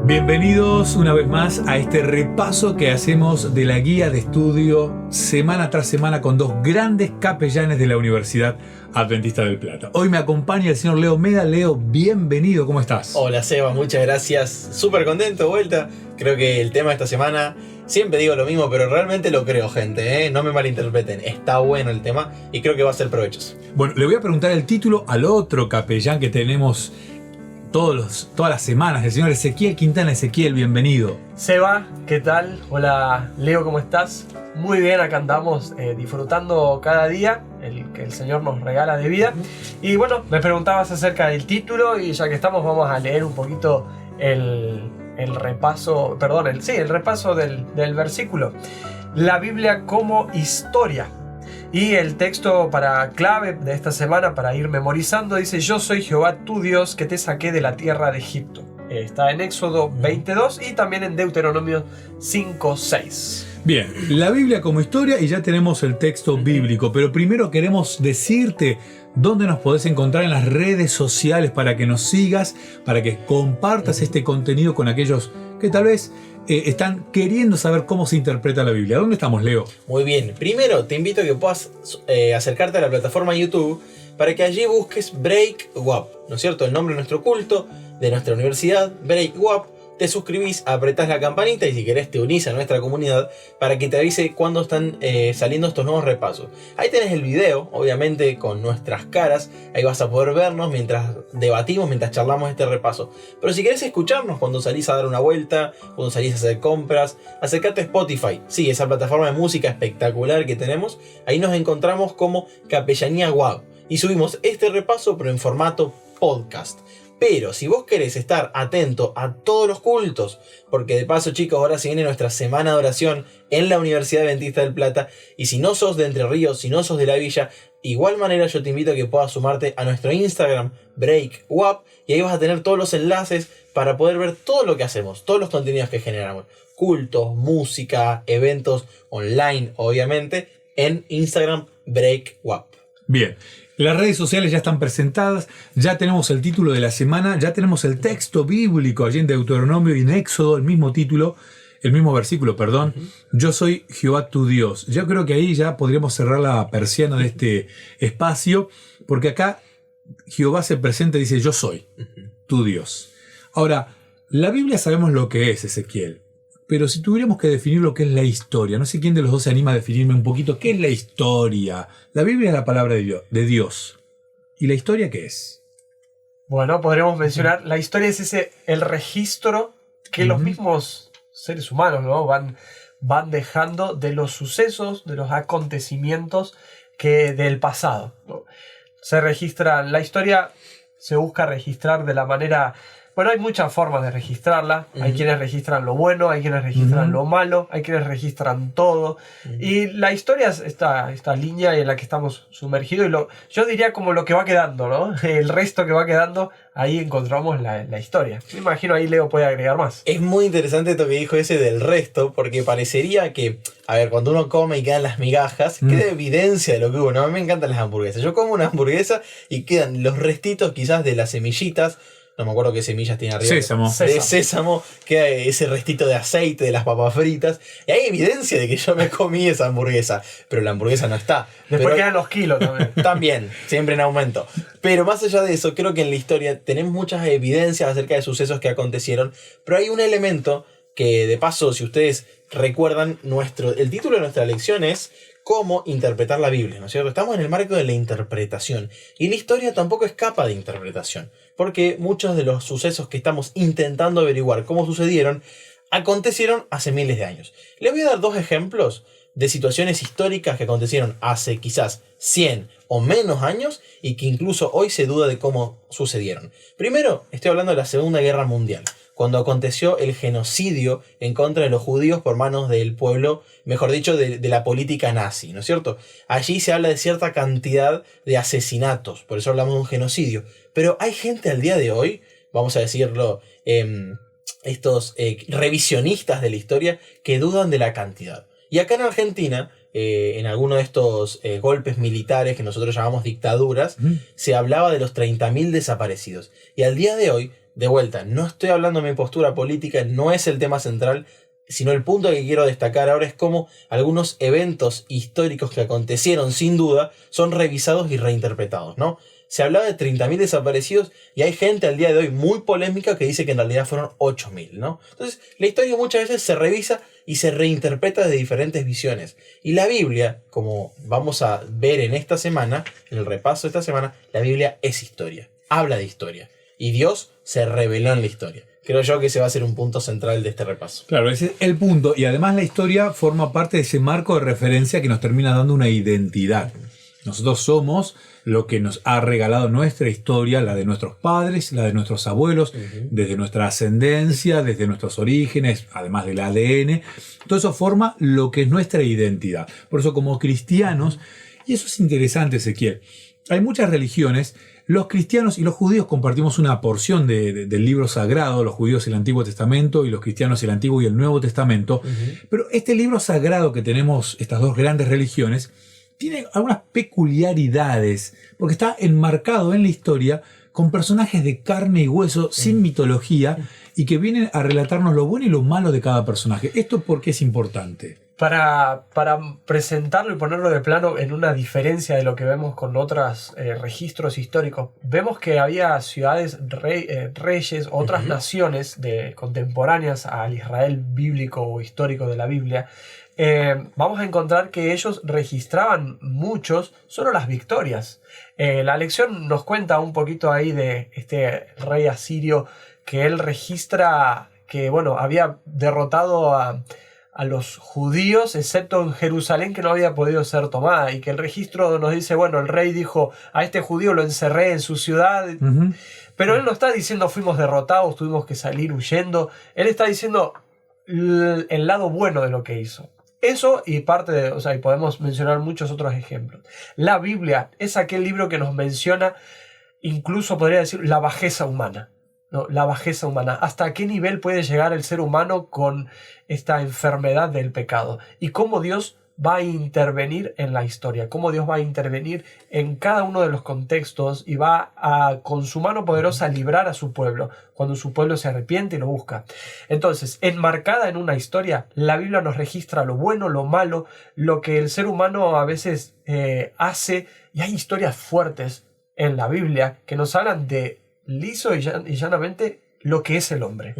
Bienvenidos una vez más a este repaso que hacemos de la guía de estudio semana tras semana con dos grandes capellanes de la Universidad Adventista del Plata. Hoy me acompaña el señor Leo Meda. Leo, bienvenido, ¿cómo estás? Hola Seba, muchas gracias. Súper contento de vuelta. Creo que el tema de esta semana, siempre digo lo mismo, pero realmente lo creo, gente, ¿eh? No me malinterpreten. Está bueno el tema y creo que va a ser provechoso. Bueno, le voy a preguntar el título al otro capellán que tenemos todas las semanas, el señor Ezequiel Quintana. Ezequiel, bienvenido. Seba, ¿qué tal? Hola Leo, ¿cómo estás? Muy bien, acá andamos disfrutando cada día el que el Señor nos regala de vida. Y bueno, me preguntabas acerca del título y ya que estamos vamos a leer un poquito el repaso, el repaso del versículo. La Biblia como historia. Y el texto para clave de esta semana, para ir memorizando, dice: Yo soy Jehová tu Dios que te saqué de la tierra de Egipto. Está en Éxodo 22 y también en Deuteronomio 5:6. Bien, la Biblia como historia, y ya tenemos el texto bíblico, pero primero queremos decirte dónde nos podés encontrar en las redes sociales para que nos sigas, para que compartas este contenido con aquellos que tal vez están queriendo saber cómo se interpreta la Biblia. ¿Dónde estamos, Leo? Muy bien, primero te invito a que puedas acercarte a la plataforma YouTube para que allí busques Break WAP, ¿no es cierto? El nombre de nuestro culto, de nuestra universidad, Break WAP. Te suscribís, apretás la campanita y si querés te unís a nuestra comunidad para que te avise cuando están saliendo estos nuevos repasos. Ahí tenés el video, obviamente con nuestras caras. Ahí vas a poder vernos mientras debatimos, mientras charlamos este repaso. Pero si querés escucharnos cuando salís a dar una vuelta, cuando salís a hacer compras, acércate a Spotify. Sí, esa plataforma de música espectacular que tenemos. Ahí nos encontramos como Capellanía WAP. Y subimos este repaso pero en formato podcast. Pero si vos querés estar atento a todos los cultos, porque de paso, chicos, ahora se viene nuestra semana de oración en la Universidad Adventista del Plata, y si no sos de Entre Ríos, si no sos de la Villa, igual manera yo te invito a que puedas sumarte a nuestro Instagram, BreakWAP, y ahí vas a tener todos los enlaces para poder ver todo lo que hacemos, todos los contenidos que generamos, cultos, música, eventos online, obviamente, en Instagram, BreakWAP. Bien. Las redes sociales ya están presentadas, ya tenemos el título de la semana, ya tenemos el texto bíblico allí en Deuteronomio y en Éxodo, el mismo versículo. Yo soy Jehová tu Dios. Yo creo que ahí ya podríamos cerrar la persiana de este espacio, porque acá Jehová se presenta y dice: yo soy tu Dios. Ahora, la Biblia sabemos lo que es, Ezequiel. Pero si tuviéramos que definir lo que es la historia, no sé quién de los dos se anima a definirme un poquito qué es la historia. La Biblia es la palabra de Dios. ¿Y la historia qué es? Bueno, podríamos mencionar, la historia es el registro que los mismos seres humanos, ¿no? van dejando de los sucesos, de los acontecimientos del pasado, ¿no? Se registra, la historia se busca registrar de la manera... Bueno, hay muchas formas de registrarla. Hay quienes registran lo bueno, hay quienes registran lo malo, hay quienes registran todo. Y la historia es esta línea en la que estamos sumergidos. Y yo diría como lo que va quedando, ¿no? El resto que va quedando, ahí encontramos la historia. Me imagino ahí Leo puede agregar más. Es muy interesante esto que dijo ese del resto, porque parecería que, a ver, cuando uno come y quedan las migajas, queda evidencia de lo que hubo, ¿no? A mí me encantan las hamburguesas. Yo como una hamburguesa y quedan los restitos quizás de las semillitas. No me acuerdo qué semillas tiene arriba. Sésamo. De sésamo, queda ese restito de aceite de las papas fritas. Y hay evidencia de que yo me comí esa hamburguesa. Pero la hamburguesa no está. Después quedan los kilos también. También, siempre en aumento. Pero más allá de eso, creo que en la historia tenemos muchas evidencias acerca de sucesos que acontecieron. Pero hay un elemento que, de paso, si ustedes recuerdan, el título de nuestra lección es cómo interpretar la Biblia, ¿no es cierto? Estamos en el marco de la interpretación. Y la historia tampoco escapa de interpretación. Porque muchos de los sucesos que estamos intentando averiguar cómo sucedieron, acontecieron hace miles de años. Les voy a dar dos ejemplos de situaciones históricas que acontecieron hace quizás 100 o menos años y que incluso hoy se duda de cómo sucedieron. Primero, estoy hablando de la Segunda Guerra Mundial, cuando aconteció el genocidio en contra de los judíos por manos del pueblo, mejor dicho, de la política nazi, ¿no es cierto? Allí se habla de cierta cantidad de asesinatos, por eso hablamos de un genocidio. Pero hay gente al día de hoy, vamos a decirlo, estos revisionistas de la historia, que dudan de la cantidad. Y acá en Argentina, en alguno de estos golpes militares que nosotros llamamos dictaduras, se hablaba de los 30.000 desaparecidos. Y al día de hoy, de vuelta, no estoy hablando de mi postura política, no es el tema central, sino el punto que quiero destacar ahora es cómo algunos eventos históricos que acontecieron sin duda son revisados y reinterpretados, ¿no? Se hablaba de 30.000 desaparecidos y hay gente al día de hoy muy polémica que dice que en realidad fueron 8.000, ¿no? Entonces, la historia muchas veces se revisa y se reinterpreta desde diferentes visiones. Y la Biblia, como vamos a ver en esta semana, en el repaso de esta semana, la Biblia es historia, habla de historia. Y Dios se reveló en la historia. Creo yo que ese va a ser un punto central de este repaso. Claro, ese es el punto. Y además la historia forma parte de ese marco de referencia que nos termina dando una identidad. Nosotros somos lo que nos ha regalado nuestra historia, la de nuestros padres, la de nuestros abuelos, desde nuestra ascendencia, desde nuestros orígenes, además del ADN. Todo eso forma lo que es nuestra identidad. Por eso como cristianos, y eso es interesante, Ezequiel, hay muchas religiones. Los cristianos y los judíos compartimos una porción del libro sagrado, los judíos el Antiguo Testamento y los cristianos el Antiguo y el Nuevo Testamento. Pero este libro sagrado que tenemos, estas dos grandes religiones, tiene algunas peculiaridades, porque está enmarcado en la historia con personajes de carne y hueso, sin mitología, y que vienen a relatarnos lo bueno y lo malo de cada personaje. ¿Esto por qué es importante? Para presentarlo y ponerlo de plano en una diferencia de lo que vemos con otros registros históricos, vemos que había ciudades, reyes, otras naciones contemporáneas al Israel bíblico o histórico de la Biblia. Vamos a encontrar que ellos registraban muchos solo las victorias. La lección nos cuenta un poquito ahí de este rey asirio que él registra que había derrotado a los judíos, excepto en Jerusalén, que no había podido ser tomada, y que el registro nos dice, el rey dijo, a este judío lo encerré en su ciudad, pero él no está diciendo fuimos derrotados, tuvimos que salir huyendo, él está diciendo el lado bueno de lo que hizo. Eso y y podemos mencionar muchos otros ejemplos. La Biblia es aquel libro que nos menciona, incluso podría decir, la bajeza humana. ¿No? La bajeza humana. ¿Hasta qué nivel puede llegar el ser humano con esta enfermedad del pecado? Y cómo Dios va a intervenir en la historia. Cómo Dios va a intervenir en cada uno de los contextos y va a, con su mano poderosa, librar a su pueblo cuando su pueblo se arrepiente y lo busca. Entonces, enmarcada en una historia, la Biblia nos registra lo bueno, lo malo, lo que el ser humano a veces hace. Y hay historias fuertes en la Biblia que nos hablan de liso y llanamente lo que es el hombre.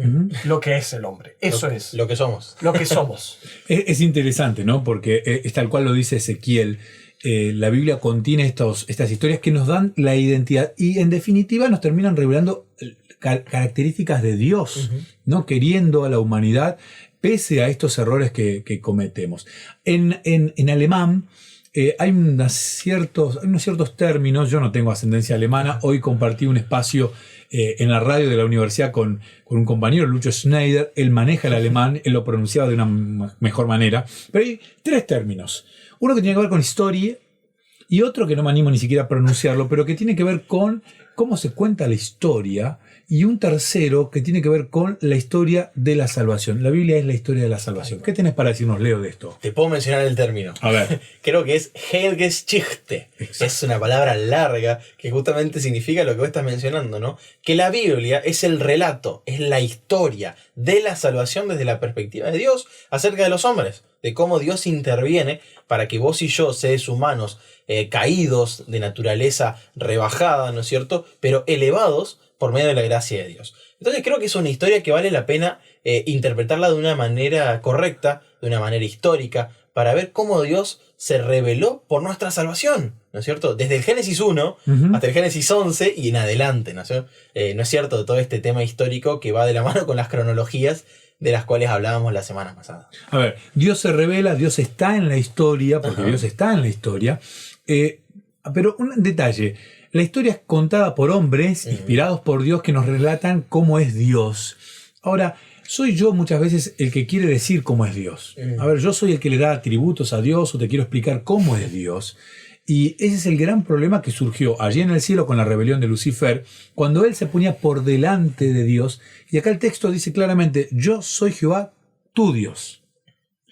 Lo que es el hombre. Eso es. Lo que somos. Lo que somos. Es interesante, ¿no? Porque es tal cual lo dice Ezequiel. La Biblia contiene estas historias que nos dan la identidad y en definitiva nos terminan revelando características de Dios, ¿no? Queriendo a la humanidad pese a estos errores que cometemos. En alemán hay unos ciertos términos. Yo no tengo ascendencia alemana. Hoy compartí un espacio en la radio de la universidad con un compañero, Lucho Schneider. Él maneja el alemán, él lo pronunciaba de una mejor manera. Pero hay 3 términos. Uno que tiene que ver con historia y otro que no me animo ni siquiera a pronunciarlo, pero que tiene que ver con cómo se cuenta la historia, y un tercero que tiene que ver con la historia de la salvación. La Biblia es la historia de la salvación. ¿Qué tenés para decirnos, Leo, de esto? Te puedo mencionar el término. A ver. Creo que es Heilgeschichte. Exacto. Es una palabra larga que justamente significa lo que vos estás mencionando, ¿no? Que la Biblia es el relato, es la historia de la salvación desde la perspectiva de Dios acerca de los hombres, de cómo Dios interviene para que vos y yo, seres humanos caídos, de naturaleza rebajada, ¿no es cierto?, pero elevados por medio de la gracia de Dios. Entonces creo que es una historia que vale la pena interpretarla de una manera correcta, de una manera histórica, para ver cómo Dios se reveló por nuestra salvación, ¿no es cierto? Desde el Génesis 1 hasta el Génesis 11 y en adelante, ¿no es cierto? ¿No es cierto? Todo este tema histórico que va de la mano con las cronologías de las cuales hablábamos la semana pasada. A ver, Dios se revela, Dios está en la historia, porque Dios está en la historia, pero un detalle. La historia es contada por hombres inspirados por Dios que nos relatan cómo es Dios. Ahora, soy yo muchas veces el que quiere decir cómo es Dios. A ver, yo soy el que le da atributos a Dios o te quiero explicar cómo es Dios. Y ese es el gran problema que surgió allí en el cielo con la rebelión de Lucifer, cuando él se ponía por delante de Dios. Y acá el texto dice claramente, yo soy Jehová, tu Dios.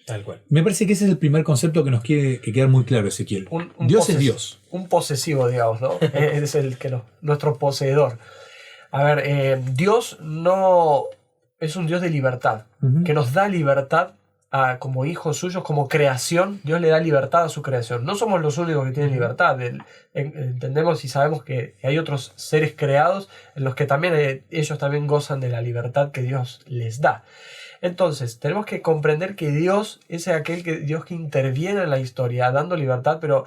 Tal cual. Me parece que ese es el primer concepto que nos quiere que quedar muy claro, Ezequiel. Dios es Dios. Un posesivo, digamos, ¿no? Es nuestro poseedor. A ver, Dios no es un Dios de libertad, que nos da libertad como hijos suyos, como creación. Dios le da libertad a su creación. No somos los únicos que tienen libertad. Entendemos y sabemos que hay otros seres creados en los que también ellos también gozan de la libertad que Dios les da. Entonces, tenemos que comprender que Dios es Dios que interviene en la historia, dando libertad, pero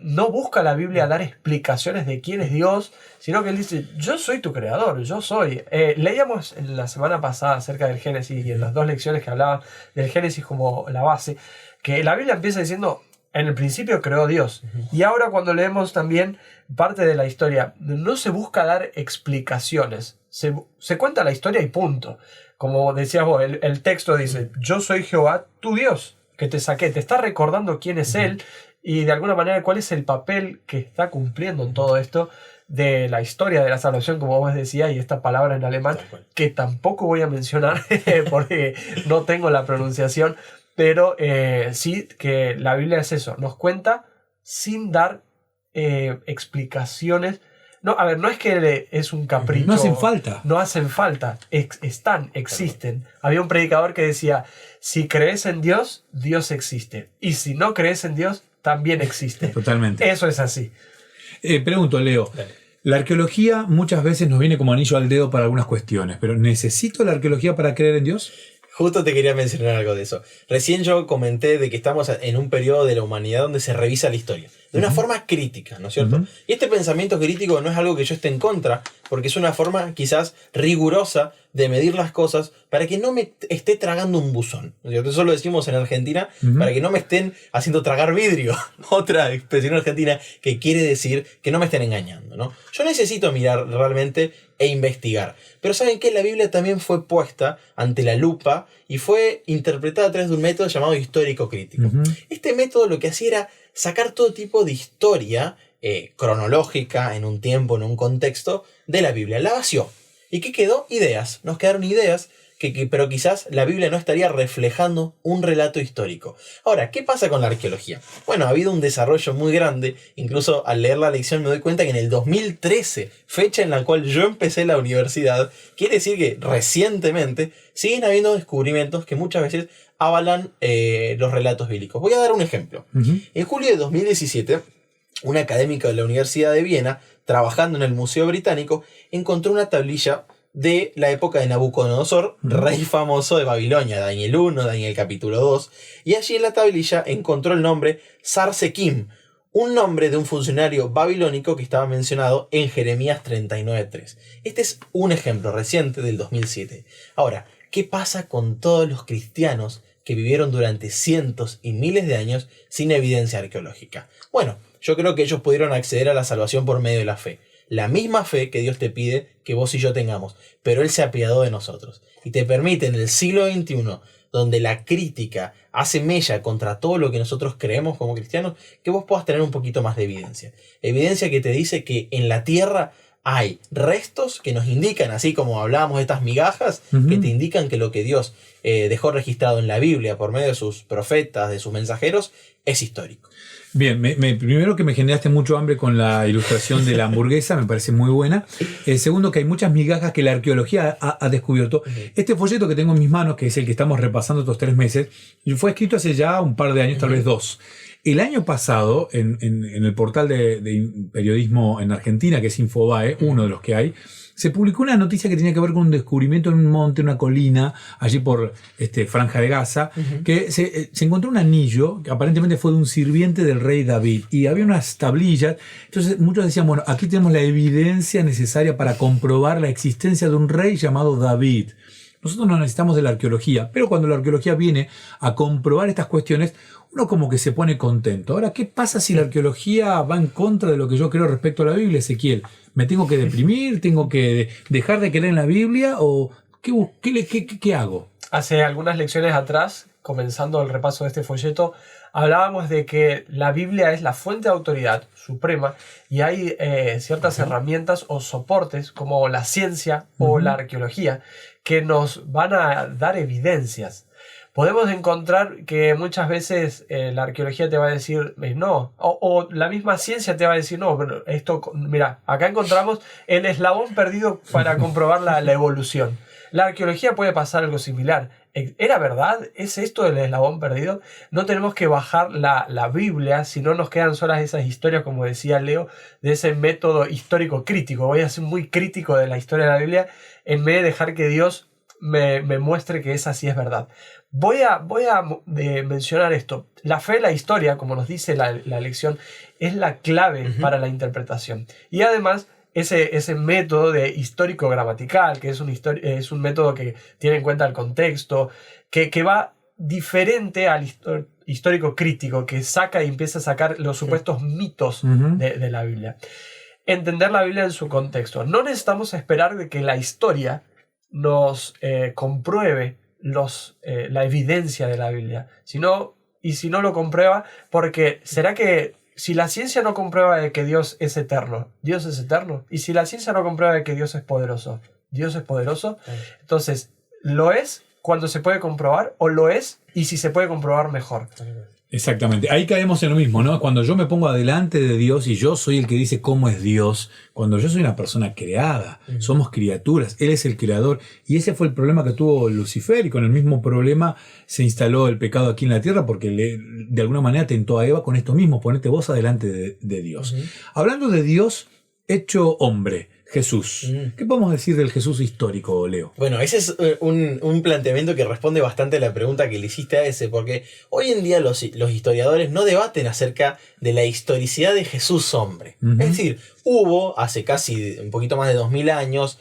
no busca la Biblia dar explicaciones de quién es Dios, sino que Él dice, yo soy tu creador, yo soy. Leíamos en la semana pasada acerca del Génesis y en las 2 lecciones que hablaban del Génesis como la base, que la Biblia empieza diciendo, en el principio creó Dios. Y ahora cuando leemos también parte de la historia, no se busca dar explicaciones, se cuenta la historia y punto. Como decías vos, el texto dice, yo soy Jehová, tu Dios, que te saqué. Te está recordando quién es Él y de alguna manera cuál es el papel que está cumpliendo en todo esto de la historia de la salvación, como vos decías, y esta palabra en alemán, que tampoco voy a mencionar porque no tengo la pronunciación, pero sí que la Biblia es eso, nos cuenta sin dar explicaciones. No, a ver, no es que es un capricho. No hacen falta. No hacen falta. Existen. Había un predicador que decía, si crees en Dios, Dios existe. Y si no crees en Dios, también existe. Totalmente. Eso es así. Pregunto, Leo. Dale. La arqueología muchas veces nos viene como anillo al dedo para algunas cuestiones, pero ¿necesito la arqueología para creer en Dios? Justo te quería mencionar algo de eso. Recién yo comenté de que estamos en un periodo de la humanidad donde se revisa la historia. De una forma crítica, ¿no es cierto? Y este pensamiento crítico no es algo que yo esté en contra, porque es una forma quizás rigurosa de medir las cosas para que no me esté tragando un buzón, ¿no es cierto? Eso lo decimos en Argentina, para que no me estén haciendo tragar vidrio. Otra expresión argentina que quiere decir que no me estén engañando, ¿no? Yo necesito mirar realmente e investigar. Pero ¿saben qué? La Biblia también fue puesta ante la lupa y fue interpretada a través de un método llamado histórico crítico. Este método lo que hacía era sacar todo tipo de historia cronológica en un tiempo, en un contexto de la Biblia. La vació. ¿Y qué quedó? Ideas. Nos quedaron ideas pero quizás la Biblia no estaría reflejando un relato histórico. Ahora, ¿qué pasa con la arqueología? Bueno, ha habido un desarrollo muy grande. Incluso al leer la lección me doy cuenta que en el 2013, fecha en la cual yo empecé la universidad, quiere decir que recientemente siguen habiendo descubrimientos que muchas veces avalan los relatos bíblicos. Voy a dar un ejemplo. En julio de 2017, un académico de la Universidad de Viena, trabajando en el Museo Británico, encontró una tablilla de la época de Nabucodonosor, rey famoso de Babilonia, Daniel 1, Daniel capítulo 2, y allí en la tablilla encontró el nombre Sarsekim, un nombre de un funcionario babilónico que estaba mencionado en Jeremías 39:3. Este es un ejemplo reciente del 2007. Ahora, ¿qué pasa con todos los cristianos que vivieron durante cientos y miles de años sin evidencia arqueológica? Bueno, yo creo que ellos pudieron acceder a la salvación por medio de la fe. La misma fe que Dios te pide que vos y yo tengamos, pero Él se apiadó de nosotros y te permite en el siglo XXI, donde la crítica hace mella contra todo lo que nosotros creemos como cristianos, que vos puedas tener un poquito más de evidencia. Evidencia que te dice que en la tierra hay restos que nos indican, así como hablábamos de estas migajas, que te indican que lo que Dios dejó registrado en la Biblia por medio de sus profetas, de sus mensajeros, es histórico. Bien, primero que me generaste mucho hambre con la ilustración de la hamburguesa, me parece muy buena. Segundo, que hay muchas migajas que la arqueología ha descubierto. Este folleto que tengo en mis manos, que es el que estamos repasando estos 3 meses, fue escrito hace ya un par de años, tal vez 2. El año pasado, en el portal de periodismo en Argentina, que es Infobae, uno de los que hay, se publicó una noticia que tenía que ver con un descubrimiento en un monte, una colina, allí por Franja de Gaza, que se encontró un anillo que aparentemente fue de un sirviente del rey David, y había unas tablillas. Entonces muchos decían, bueno, aquí tenemos la evidencia necesaria para comprobar la existencia de un rey llamado David. Nosotros no necesitamos de la arqueología, pero cuando la arqueología viene a comprobar estas cuestiones, uno como que se pone contento. Ahora, ¿qué pasa si la arqueología va en contra de lo que yo creo respecto a la Biblia, Ezequiel? ¿Me tengo que deprimir? ¿Tengo que dejar de creer en la Biblia? ¿O qué hago? Hace algunas lecciones atrás, comenzando el repaso de este folleto, hablábamos de que la Biblia es la fuente de autoridad suprema y hay ciertas herramientas o soportes como la ciencia o la arqueología que nos van a dar evidencias. Podemos encontrar que muchas veces la arqueología te va a decir no, o la misma ciencia te va a decir no, pero esto, mira, acá encontramos el eslabón perdido para comprobar la evolución. La arqueología puede pasar algo similar. ¿Era verdad? ¿Es esto el eslabón perdido? No tenemos que bajar la Biblia, si no nos quedan solas esas historias, como decía Leo, de ese método histórico crítico. Voy a ser muy crítico de la historia de la Biblia en vez de dejar que Dios me muestre que esa sí es verdad. Voy a mencionar esto. La fe, la historia, como nos dice la lección, es la clave para la interpretación. Y además, ese método de histórico gramatical, que es un método que tiene en cuenta el contexto, que va diferente al histórico crítico, que saca y empieza a sacar los supuestos mitos de la Biblia. Entender la Biblia en su contexto. No necesitamos esperar de que la historia nos compruebe la evidencia de la Biblia, y si no lo comprueba, porque ¿será que si la ciencia no comprueba de que Dios es eterno, Dios es eterno? Y si la ciencia no comprueba de que Dios es poderoso, Dios es poderoso. Entonces, ¿lo es cuando se puede comprobar? ¿O lo es y si se puede comprobar mejor? Exactamente, ahí caemos en lo mismo, ¿no? Cuando yo me pongo adelante de Dios y yo soy el que dice cómo es Dios, cuando yo soy una persona creada, somos criaturas, Él es el creador, y ese fue el problema que tuvo Lucifer, y con el mismo problema se instaló el pecado aquí en la tierra, porque de alguna manera tentó a Eva con esto mismo, ponete vos adelante de Dios. Hablando de Dios hecho hombre, Jesús. ¿Qué podemos decir del Jesús histórico, Leo? Bueno, ese es un planteamiento que responde bastante a la pregunta que le hiciste a ese, porque hoy en día los historiadores no debaten acerca de la historicidad de Jesús hombre. Es decir, hubo hace casi un poquito más de 2000 años,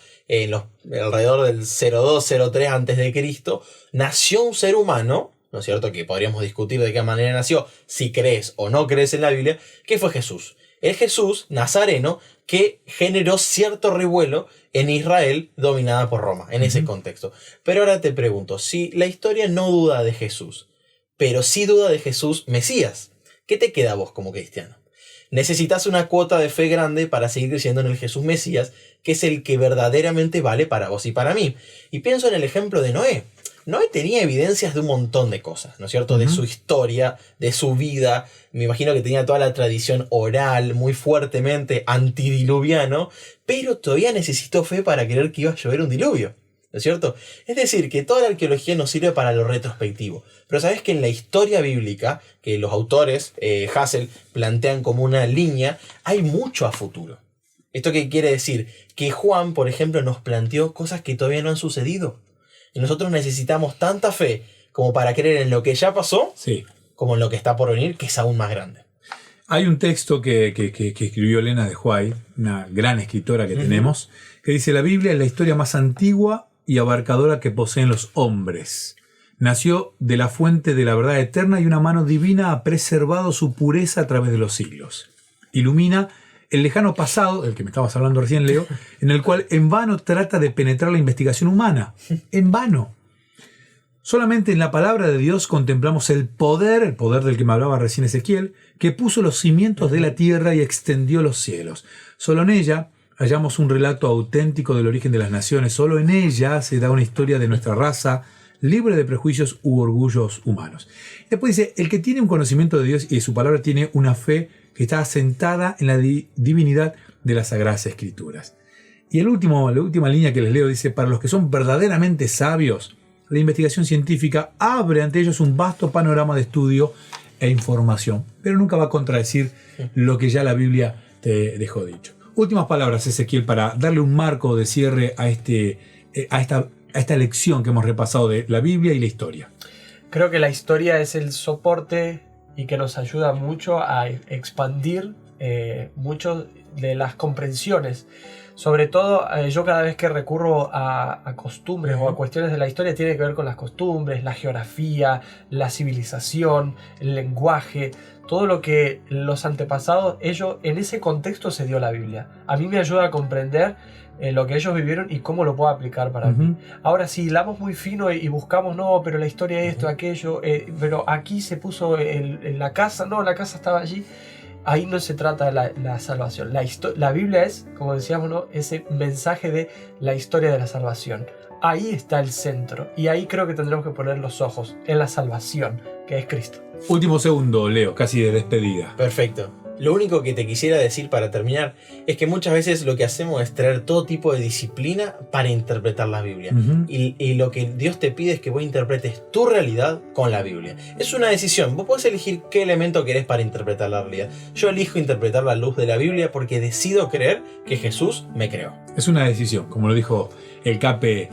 alrededor del 0203 a.C., nació un ser humano, ¿no es cierto? Que podríamos discutir de qué manera nació, si crees o no crees en la Biblia, que fue Jesús. El Jesús nazareno que generó cierto revuelo en Israel dominada por Roma, en ese contexto. Pero ahora te pregunto, si la historia no duda de Jesús, pero sí duda de Jesús Mesías, ¿qué te queda a vos como cristiano? Necesitas una cuota de fe grande para seguir creciendo en el Jesús Mesías, que es el que verdaderamente vale para vos y para mí. Y pienso en el ejemplo de Noé. Noé tenía evidencias de un montón de cosas, ¿no es cierto? De su historia, de su vida. Me imagino que tenía toda la tradición oral, muy fuertemente antidiluviano, pero todavía necesitó fe para creer que iba a llover un diluvio, ¿no es cierto? Es decir, que toda la arqueología nos sirve para lo retrospectivo. Pero sabes que en la historia bíblica, que los autores, Hassel, plantean como una línea, hay mucho a futuro. ¿Esto qué quiere decir? Que Juan, por ejemplo, nos planteó cosas que todavía no han sucedido. Y nosotros necesitamos tanta fe como para creer en lo que ya pasó, como en lo que está por venir, que es aún más grande. Hay un texto que escribió Elena de White, una gran escritora que tenemos, que dice: la Biblia es la historia más antigua y abarcadora que poseen los hombres. Nació de la fuente de la verdad eterna y una mano divina ha preservado su pureza a través de los siglos. Ilumina el lejano pasado, del que me estabas hablando recién, Leo, en el cual en vano trata de penetrar la investigación humana. En vano. Solamente en la palabra de Dios contemplamos el poder del que me hablaba recién Ezequiel, que puso los cimientos de la tierra y extendió los cielos. Solo en ella hallamos un relato auténtico del origen de las naciones. Solo en ella se da una historia de nuestra raza, libre de prejuicios u orgullos humanos. Después dice: el que tiene un conocimiento de Dios y de su palabra tiene una fe que está asentada en la divinidad de las Sagradas Escrituras. Y la última línea que les leo dice: para los que son verdaderamente sabios, la investigación científica abre ante ellos un vasto panorama de estudio e información, pero nunca va a contradecir lo que ya la Biblia te dejó dicho. Últimas palabras, Ezequiel, para darle un marco de cierre a esta lección que hemos repasado de la Biblia y la historia. Creo que la historia es el soporte y que nos ayuda mucho a expandir mucho de las comprensiones. Sobre todo, yo cada vez que recurro a costumbres o a cuestiones de la historia, tiene que ver con las costumbres, la geografía, la civilización, el lenguaje, todo lo que los antepasados, en ese contexto se dio la Biblia. A mí me ayuda a comprender lo que ellos vivieron y cómo lo puedo aplicar para mí. Ahora, si hilamos muy fino y buscamos, no, pero la historia es esto, aquello, pero aquí se puso en la casa, no, la casa estaba allí. Ahí no se trata de la salvación. La Biblia es, como decíamos, ¿no?, ese mensaje de la historia de la salvación. ahí está el centro. Y ahí creo que tendremos que poner los ojos en la salvación, que es Cristo. Último segundo, Leo, casi de despedida. Perfecto. Lo único que te quisiera decir para terminar es que muchas veces lo que hacemos es traer todo tipo de disciplina para interpretar la Biblia. Ujú. Y lo que Dios te pide es que vos interpretes tu realidad con la Biblia. Es una decisión. Vos podés elegir qué elemento querés para interpretar la realidad. Yo elijo interpretar la luz de la Biblia porque decido creer que Jesús me creó. Es una decisión, como lo dijo el cape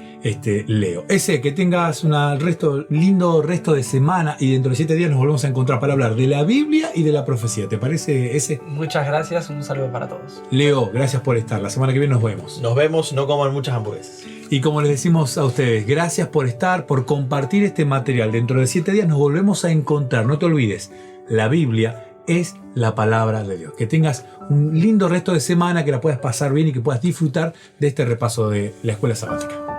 Leo. Que tengas un lindo resto de semana y dentro de 7 días nos volvemos a encontrar para hablar de la Biblia y de la profecía. ¿Te parece ese? Muchas gracias, un saludo para todos. Leo, gracias por estar. La semana que viene nos vemos. Nos vemos, no coman muchas hamburguesas. Y como les decimos a ustedes, gracias por estar, por compartir este material. Dentro de 7 días nos volvemos a encontrar. No te olvides, la Biblia es la palabra de Dios. Que tengas un lindo resto de semana, que la puedas pasar bien y que puedas disfrutar de este repaso de la escuela sabática.